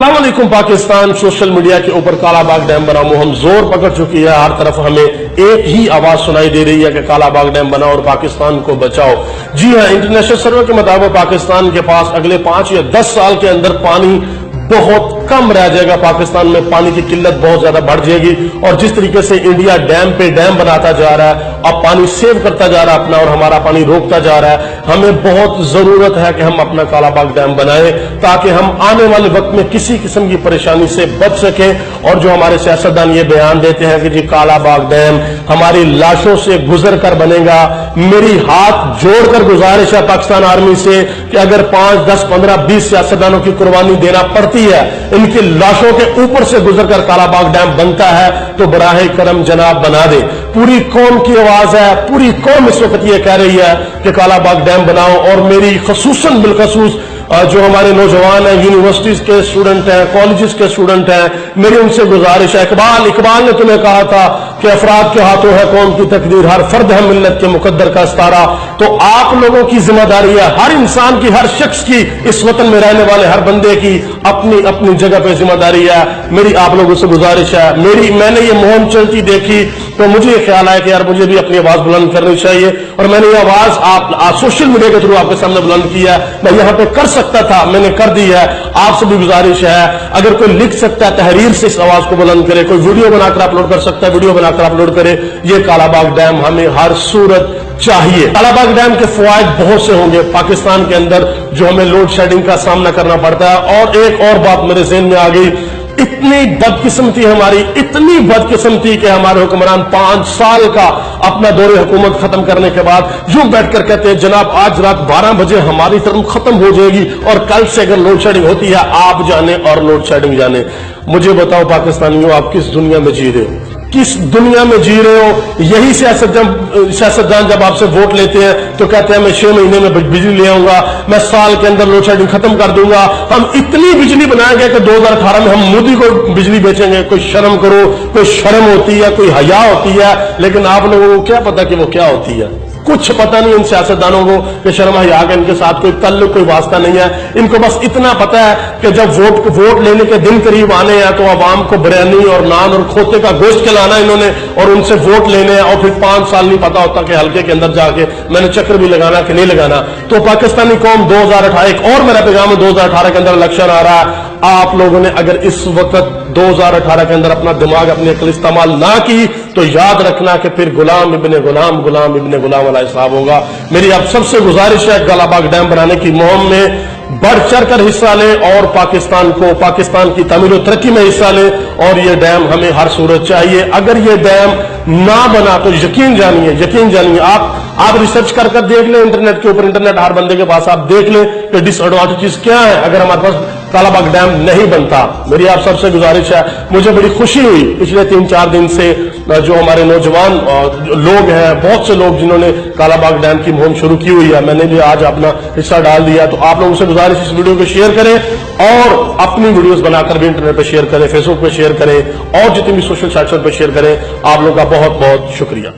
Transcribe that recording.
अस्सलाम वालेकुम। Pakistan social media के ऊपर कालाबाग डैम बनाओ मुहिम जोर पकड़ चुकी है। हर तरफ हमें एक ही आवाज सुनाई दे रही है कि कालाबाग डैम बनाओ और पाकिस्तान को बचाओ। जी हां, इंटरनेशनल सर्वे के मुताबिक पाकिस्तान के पास अगले 5 या 10 साल के अंदर पानी बहुत कम रह जाएगा। पाकिस्तान में पानी की किल्लत बहुत ज्यादा बढ़ जाएगी और जिस तरीके से इंडिया डैम पे डैम बनाता जा रहा है, अब पानी सेव करता जा रहा है अपना और हमारा पानी रोकता जा रहा है, हमें बहुत जरूरत है कि हम अपना कालाबाग डैम बनाएं ताकि हम आने वाले वक्त में किसी किस्म की परेशानी से बच सकें। और जो हमारे सियासतदान ये बयान देते हैं कि जी कालाबाग डैम हमारी लाशों से गुजर कर बनेगा, मेरी हाथ जोड़कर गुजारिश है पाकिस्तान आर्मी से कि अगर 5, 10, 15, 20 सियासतदानों की कुर्बानी देना पड़ती है, इनकी लाशों के ऊपर से गुजरकर कालाबाग डैम बनता है, तो बराहे करम जनाब बना दे। पूरी कौम की आवाज है, पूरी कौम इस वक्त ये कह रही है कि कालाबाग डैम बनाओ। और मेरी खसूसन बिलखसूस जो हमारे नौजवान हैं, यूनिवर्सिटीज के स्टूडेंट हैं, कॉलेजेस के स्टूडेंट हैं, मेरी उनसे गुजारिश है। इकबाल ने तुम्हें कहा था कि अफराद के हाथों है कौम की तकदीर, हर फर्द है मिल्लत के मुकद्दर का सितारा। तो आप लोगों की जिम्मेदारी है, हर इंसान की, हर शख्स की, इस वतन में रहने वाले हर बंदे की अपनी अपनी जगह पे जिम्मेदारी है। मेरी आप लोगों से गुजारिश है, मैंने ये मुहिम चलती देखी तो मुझे ये ख्याल आया कि यार मुझे भी अपनी आवाज बुलंद करनी चाहिए और मैंने ये आवाज आप सोशल मीडिया के थ्रू आपके सामने बुलंद की है। मैं यहां पे कर सकता था, मैंने कर दी है। आपसे भी गुजारिश है, अगर कोई लिख सकता है तहरीर से इस आवाज को बुलंद करे, कोई वीडियो बनाकर अपलोड कर सकता है, वीडियो बनाकर अपलोड करे। ये कालाबाग डैम हमें हर सूरत चाहिए। कालाबाग डैम के फवायद बहुत से होंगे पाकिस्तान के अंदर, जो हमें लोड शेडिंग का सामना करना पड़ता है। और एक और बात मेरे ज़हन में आ गई, इतनी बदकिस्मती हमारी, इतनी बदकिस्मती कि हमारे हुक्मरान 5 साल का अपना दौरे हुकूमत खत्म करने के बाद यूं बैठकर कहते हैं जनाब आज रात 12 बजे हमारी तरफ खत्म हो जाएगी और कल से अगर लोड शेडिंग होती है आप जाने और लोड शेडिंग जाने। मुझे बताओ पाकिस्तानियों, आप किस दुनिया में जी रहे हो, किस दुनिया में जी रहे हो? यही सियासतदान जब आपसे वोट लेते हैं तो कहते हैं मैं 6 महीने में बिजली ले आऊंगा, मैं साल के अंदर लोड शेडिंग खत्म कर दूंगा, हम इतनी बिजली बनाएंगे कि 2018 में हम मोदी को बिजली बेचेंगे। कोई शर्म करो, कोई शर्म होती है, कोई हया होती है। लेकिन आप लोगों को क्या पता कि वो क्या होती है? कुछ पता नहीं इन सियासतदानों को कि शर्म हया के इनके साथ कोई ताल्लुक, कोई वास्ता नहीं है। इनको बस इतना पता है कि जब वोट लेने के दिन करीब आने हैं तो आवाम को बिरयानी और नान और खोते का गोश्त खिलाना इन्होंने और उनसे वोट लेने हैं और फिर 5 साल नहीं पता होता कि हल्के के अंदर जाके मैंने चक्कर भी लगाना कि नहीं लगाना। तो पाकिस्तानी कौम 2018, एक और मेरा पैगाम है, 2018 के अंदर इलेक्शन आ रहा है। आप लोगों ने अगर इस वक्त 2018 के अंदर अपना दिमाग, अपनी अकल इस्तेमाल ना की तो याद रखना कि फिर गुलाम इब्ने गुलाम वाला हिसाब होगा। मेरी आप सबसे गुजारिश है कालाबाग डैम बनाने की मुहिम में बढ़ चढ़ कर हिस्सा लें और पाकिस्तान की तमीर और तरक्की में हिस्सा लें। और ये डैम हमें हर सूरत चाहिए। अगर ये डैम ना बना तो यकीन जानिए आप रिसर्च कर देख लें इंटरनेट के ऊपर, इंटरनेट हर बंदे के पास, आप देख लें कि डिसएडवांटेजेस क्या है अगर हमारे पास कालाबाग डैम नहीं बनता। मेरी आप सबसे गुजारिश है, मुझे बड़ी खुशी हुई पिछले 3-4 दिन से जो हमारे नौजवान लोग हैं, बहुत से लोग जिन्होंने कालाबाग डैम की मुहिम शुरू की हुई है, मैंने भी आज अपना हिस्सा डाल दिया। तो आप लोगों से गुजारिश इस वीडियो को शेयर करें और अपनी वीडियोस बनाकर भी इंटरनेट पर शेयर करें, फेसबुक पर शेयर करें और जितनी भी सोशल साइट्स पर शेयर करें। आप लोगों का बहुत बहुत शुक्रिया।